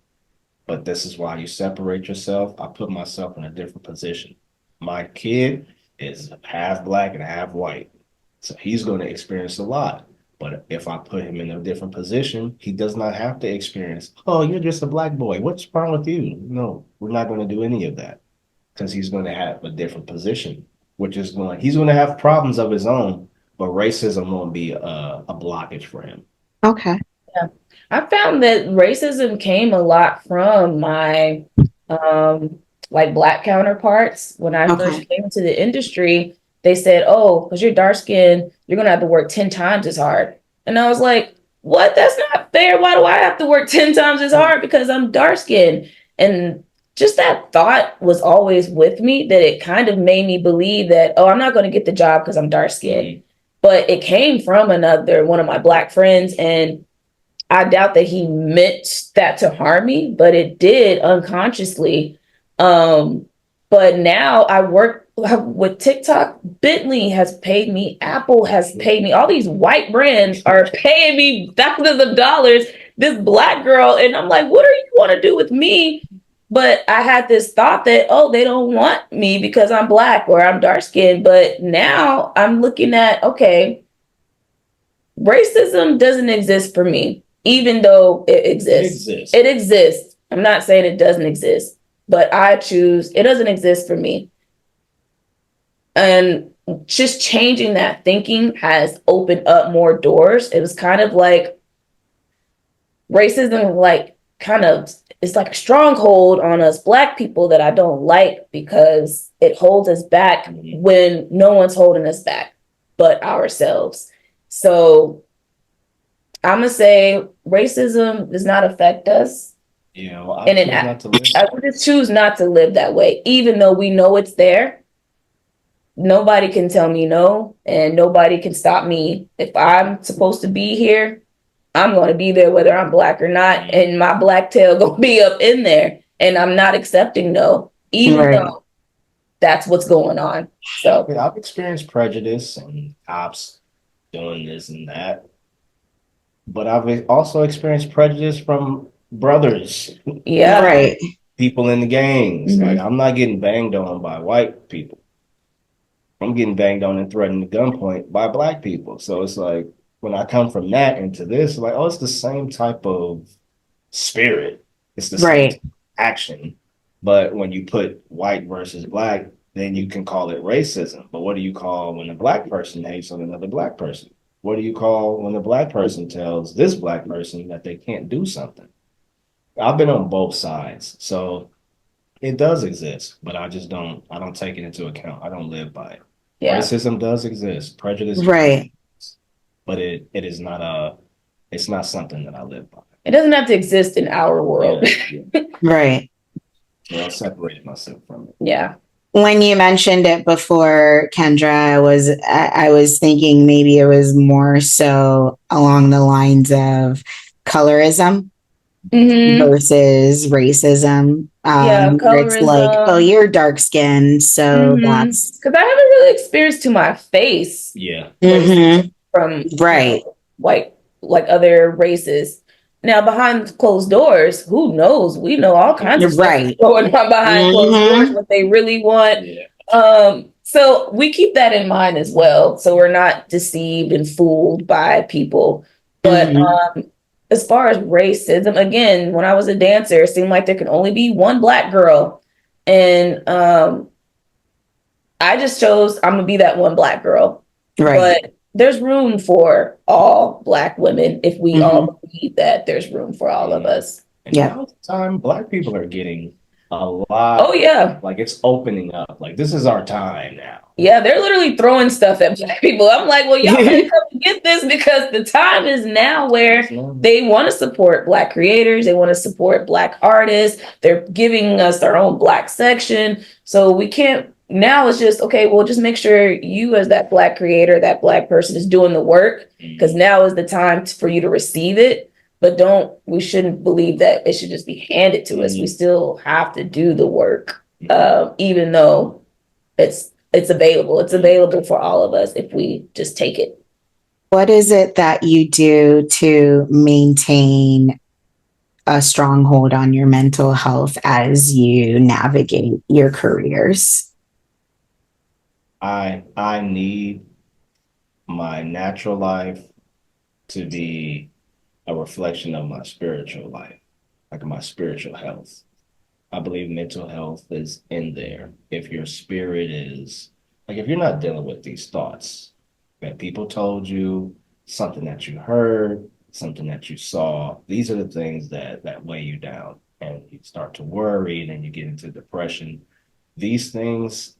But this is why you separate yourself. I put myself in a different position. My kid is half black and half white. So he's going to experience a lot. But if I put him in a different position, he does not have to experience, oh, you're just a black boy. What's wrong with you? No, we're not going to do any of that because he's going to have a different position, he's going to have problems of his own, but racism won't be a blockage for him. Okay. Yeah. I found that racism came a lot from my like black counterparts. When I first came into the industry, they said, oh, because you're dark skinned, you're going to have to work 10 times as hard. And I was like, what? That's not fair. Why do I have to work 10 times as hard? Because I'm dark skinned. And just that thought was always with me, that it kind of made me believe that, oh, I'm not going to get the job because I'm dark skinned. But it came from one of my black friends. And I doubt that he meant that to harm me, but it did unconsciously. But now I work with TikTok. Bitly has paid me. Apple has paid me. All these white brands are paying me thousands of dollars. This black girl. And I'm like, what do you want to do with me? But I had this thought that, oh, they don't want me because I'm black or I'm dark skinned. But now I'm looking at, okay, racism doesn't exist for me, even though it exists. It exists. I'm not saying it doesn't exist, but I choose, it doesn't exist for me. And just changing that thinking has opened up more doors. It was kind of like racism, like kind of, it's like a stronghold on us black people that I don't like because it holds us back when no one's holding us back but ourselves. So I'm going to say racism does not affect us. Yeah, well, I would just choose not to live that way, even though we know it's there. Nobody can tell me no, and nobody can stop me. If I'm supposed to be here, I'm going to be there whether I'm black or not, and my black tail going to be up in there, and I'm not accepting no, even though that's what's going on. So I've experienced prejudice and cops doing this and that, but I've also experienced prejudice from brothers. Yeah. Right. People in the gangs. Like, I'm not getting banged on by white people. I'm getting banged on and threatened at gunpoint by black people. So it's like, when I come from that into this, like, oh, it's the same type of spirit. It's the same action. But when you put white versus black, then you can call it racism. But what do you call when a black person hates on another black person? What do you call when a black person tells this black person that they can't do something? I've been on both sides. So it does exist, but I don't take it into account. I don't live by it. Yeah. Racism does exist. Prejudice. Right. But it's not something that I live by. It doesn't have to exist in our world. Yeah. Right. So I separated myself from it. Yeah. When you mentioned it before, Kendra, I was thinking maybe it was more so along the lines of colorism versus racism. Colorism. It's like, oh, you're dark skinned, so that's because I haven't really experienced to my face. Yeah. From white, like other races. Now, behind closed doors, who knows? We know all kinds of stuff going on behind closed doors, what they really want. So we keep that in mind as well. So we're not deceived and fooled by people. But as far as racism, again, when I was a dancer, it seemed like there can only be one Black girl. And I just chose I'm gonna be that one Black girl. Right. But there's room for all Black women if we all believe that there's room for all of us. And now it's time Black people are getting a lot. Oh yeah. Like it's opening up. Like this is our time now. Yeah, they're literally throwing stuff at Black people. I'm like, well, y'all better come and get this because the time is now where they want to support Black creators. They want to support Black artists. They're giving us their own Black section. So we can't, now it's just, okay, well, just make sure you as that Black creator, that Black person is doing the work because now is the time for you to receive it. But we shouldn't believe that it should just be handed to us. We still have to do the work, even though it's available. It's available for all of us if we just take it. What is it that you do to maintain a stronghold on your mental health as you navigate your careers? I need my natural life to be a reflection of my spiritual life, like my spiritual health. I believe mental health is in there. If your spirit is, like, if you're not dealing with these thoughts that people told you, something that you heard, something that you saw, these are the things that weigh you down and you start to worry and then you get into depression. These things,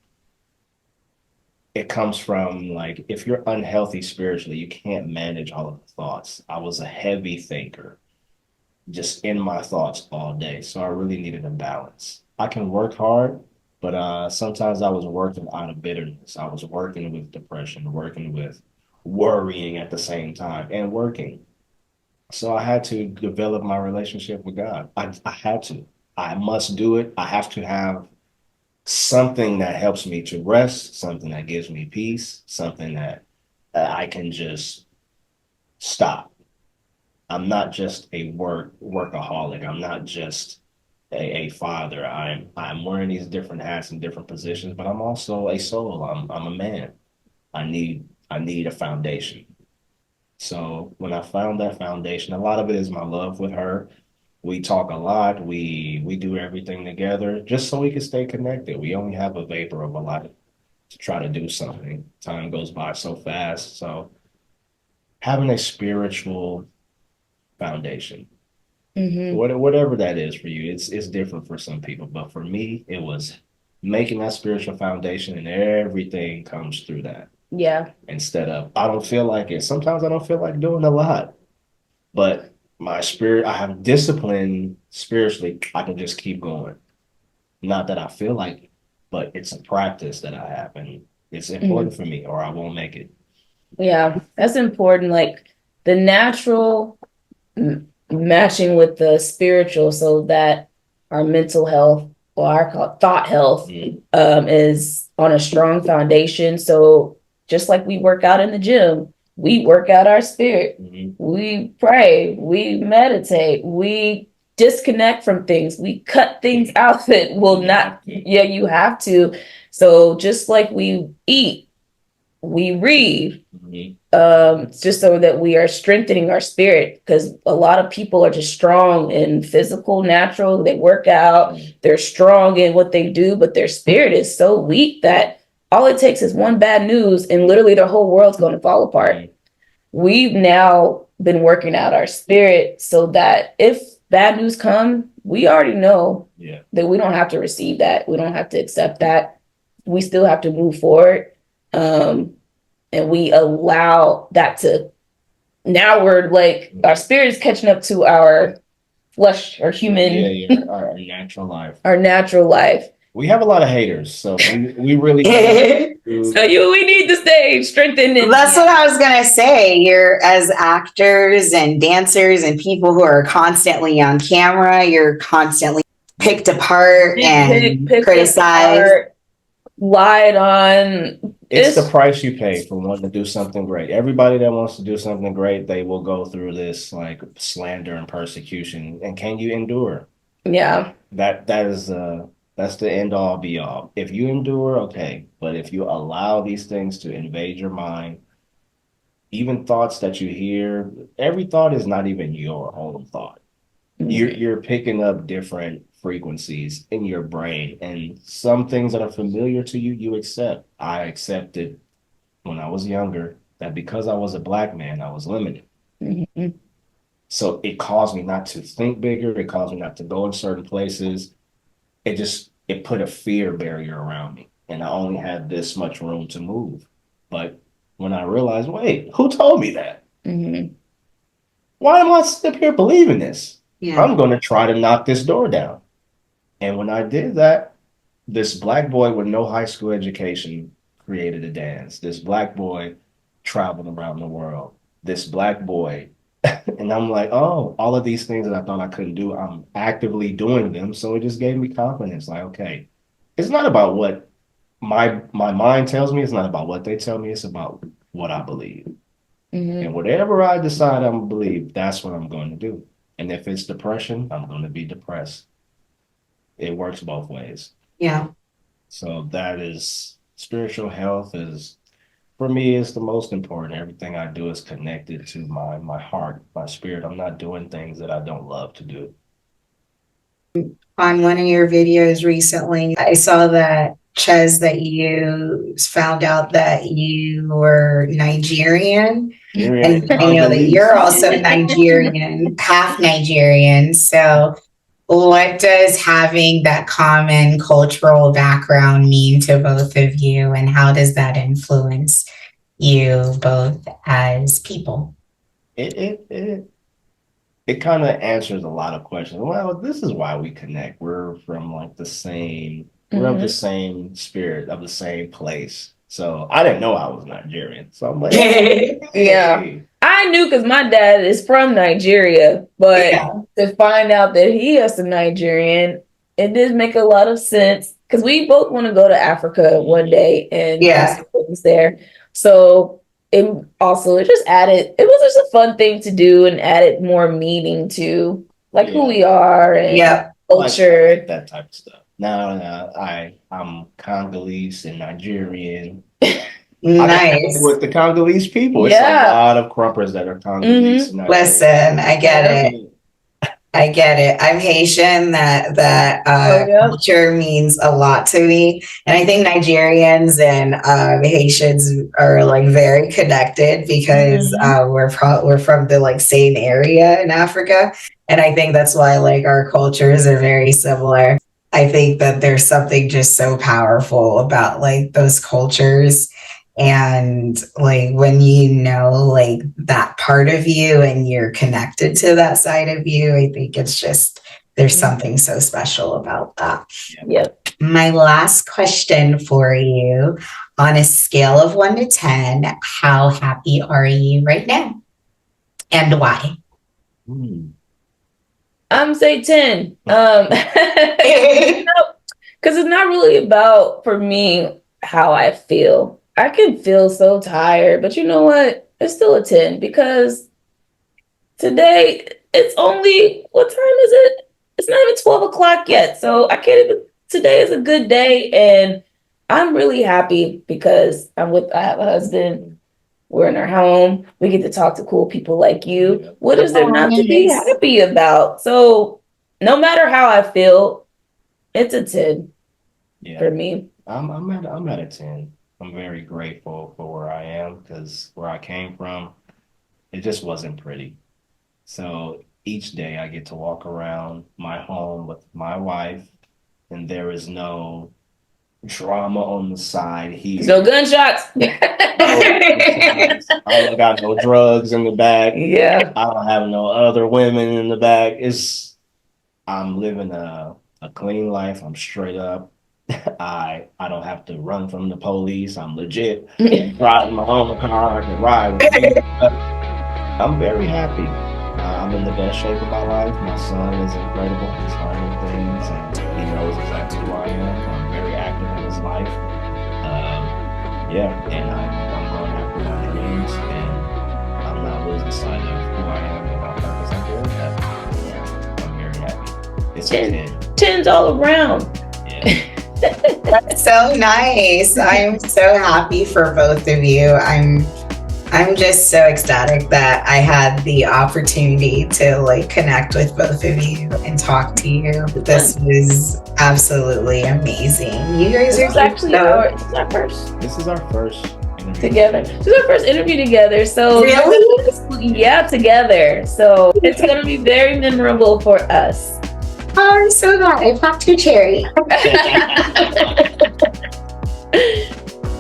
it comes from, like, if you're unhealthy spiritually, you can't manage all of the thoughts. I was a heavy thinker, just in my thoughts all day. So I really needed a balance. I can work hard, but sometimes I was working out of bitterness. I was working with depression, working with worrying at the same time and working. So I had to develop my relationship with God. I had to. I must do it. I have to have something that helps me to rest, something that gives me peace, something that I can just stop. I'm not just a workaholic. I'm not just a father. I'm wearing these different hats in different positions, but I'm also a soul. I'm a man. I need a foundation. So when I found that foundation, a lot of it is my love with her. We talk a lot. We do everything together just so we can stay connected. We only have a vapor of a life to try to do something. Time goes by so fast. So having a spiritual foundation, whatever that is for you, it's different for some people. But for me, it was making that spiritual foundation and everything comes through that. Yeah. Instead of, I don't feel like it. Sometimes I don't feel like doing a lot, but my spirit, I have discipline spiritually. I can just keep going. Not that I feel like it, but it's a practice that I have and it's important for me or I won't make it. Yeah, that's important. Like the natural matching with the spiritual so that our mental health or our thought health is on a strong foundation. So just like we work out in the gym, we work out our spirit. We pray, we meditate, we disconnect from things, we cut things out that will not, you have to. So just like we eat, we read, just so that we are strengthening our spirit, because a lot of people are just strong in physical, natural, they work out, they're strong in what they do, but their spirit is so weak that all it takes is one bad news and literally their whole world's going to fall apart. We've now been working out our spirit so that if bad news come, we already know that we don't have to receive that. We don't have to accept that. We still have to move forward. And we allow that to, now we're like, our spirit is catching up to our flesh, our human, our natural life. Our natural life. We have a lot of haters, so we really we need to stay strengthened. That's what I was gonna say. You're, as actors and dancers and people who are constantly on camera, you're constantly picked apart and criticized, lied on. It's the price you pay for wanting to do something great. Everybody that wants to do something great, they will go through this like slander and persecution. And can you endure? Yeah. That's That's the end all be all. If you endure, okay. But if you allow these things to invade your mind, even thoughts that you hear, every thought is not even your own thought. You're picking up different frequencies in your brain, and some things that are familiar to you, you accept. I accepted when I was younger that because I was a Black man, I was limited. Mm-hmm. So it caused me not to think bigger. It caused me not to go in certain places. It put a fear barrier around me, and I only had this much room to move. But when I realized, wait, who told me that? Mm-hmm. Why am I sitting up here believing this? Yeah. I'm going to try to knock this door down. And when I did that, this Black boy with no high school education created a dance. This Black boy traveled around the world. This Black boy. And I'm like, oh, all of these things that I thought I couldn't do, I'm actively doing them. So it just gave me confidence. Like, okay, it's not about what my mind tells me. It's not about what they tell me. It's about what I believe. Mm-hmm. And whatever I decide I'm going to believe, that's what I'm going to do. And if it's depression, I'm going to be depressed. It works both ways. Yeah. So that is spiritual health is, for me, is the most important. Everything I do is connected to my heart, my spirit. I'm not doing things that I don't love to do. On one of your videos recently, I saw that Chez, that you found out that you were Nigerian. And I know that you're also Nigerian, half Nigerian. So what does having that common cultural background mean to both of you, and how does that influence you both as people? It kind of answers a lot of questions. Well, this is why we connect. We're from like the same, we're of the same spirit, of the same place. So I didn't know I was Nigerian. So I'm like, yeah. I knew because my dad is from Nigeria, but to find out that he is a Nigerian, it did make a lot of sense because we both want to go to Africa one day and things there. So it just added, it was just a fun thing to do and added more meaning to like who we are and culture. Like that type of stuff. Now I'm Congolese and Nigerian. Nice. With the Congolese people. It's a lot of Krumpers that are Congolese. Listen, I get it. I get it. I'm Haitian. That culture means a lot to me, and I think Nigerians and Haitians are like very connected because we're from the like same area in Africa, and I think that's why like our cultures are very similar. I think that there's something just so powerful about like those cultures. And like when you know like that part of you and you're connected to that side of you, I think it's just there's something so special about that. Yep. My last question for you, on a scale of 1 to 10, how happy are you right now? And why? I'm say 10. Because it's not really about, for me, how I feel. I can feel so tired, but you know what? It's still a 10 because today it's only, what time is it? It's not even 12 o'clock yet. So today is a good day. And I'm really happy because I have a husband. We're in our home. We get to talk to cool people like you. What is there not to be happy about? So no matter how I feel, it's a 10 for me. I'm at a 10. I'm very grateful for where I am because where I came from, it just wasn't pretty. So each day I get to walk around my home with my wife, and there is no drama on the side. No gunshots. I don't got no drugs in the back. Yeah. I don't have no other women in the back. I'm living a clean life. I'm straight up. I don't have to run from the police. I'm legit riding my own car. I can ride with me. I'm very happy. I'm in the best shape of my life. My son is incredible. He's learning things and he knows exactly who I am. I'm very active in his life. And I'm going after my dreams and I'm not losing sight of who I am and my purpose. I'm very happy. I'm very happy. It's 10. 10's all around. Yeah. That's so nice. I'm so happy for both of you. I'm just so ecstatic that I had the opportunity to like connect with both of you and talk to you. This was absolutely amazing. You guys This are is actually This is our first interview together. This is our first interview together. So Really? yeah, together. So it's gonna be very memorable for us. Oh, I'm so glad. I popped your cherry.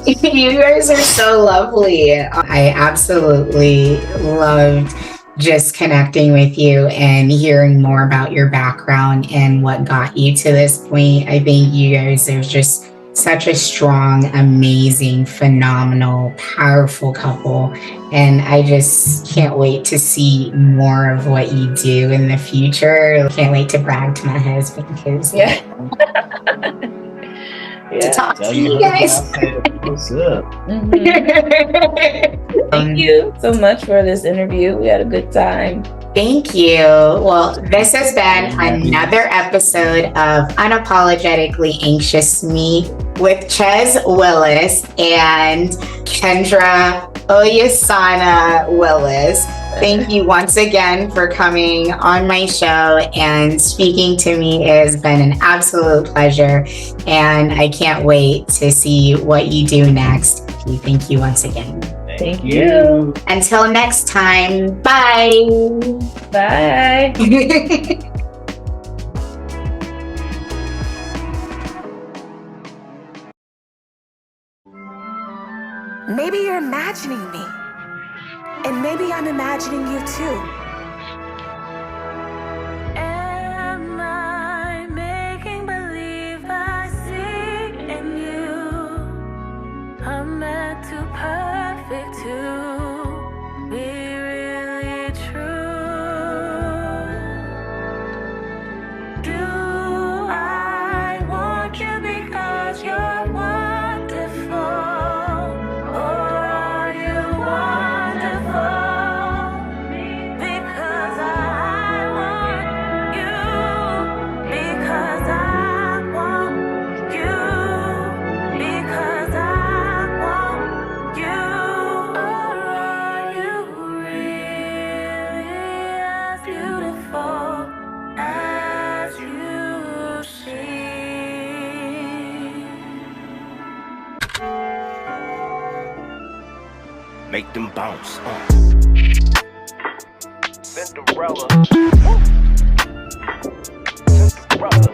You guys are so lovely. I absolutely loved just connecting with you and hearing more about your background and what got you to this point. I think you guys are just such a strong, amazing, phenomenal, powerful couple. And I just can't wait to see more of what you do in the future. Can't wait to brag to my husband because Yeah. to talk Tell to you your guys. husband I said, what's up? Thank you so much for this interview. We had a good time. Thank you. Well, this has been another episode of Unapologetically Anxious Me with Chez Willis and Kendra Oyesanya Willis. Thank you once again for coming on my show and speaking to me. It has been an absolute pleasure, and I can't wait to see what you do next. Thank you once again. Thank you. Until next time, bye. Bye. Maybe you're imagining me, and maybe I'm imagining you too. Am I making believe I see in you? I'm meant to perfect to be really true. Do I want you because you're wonderful? Make them bounce. Cinderella. Cinderella.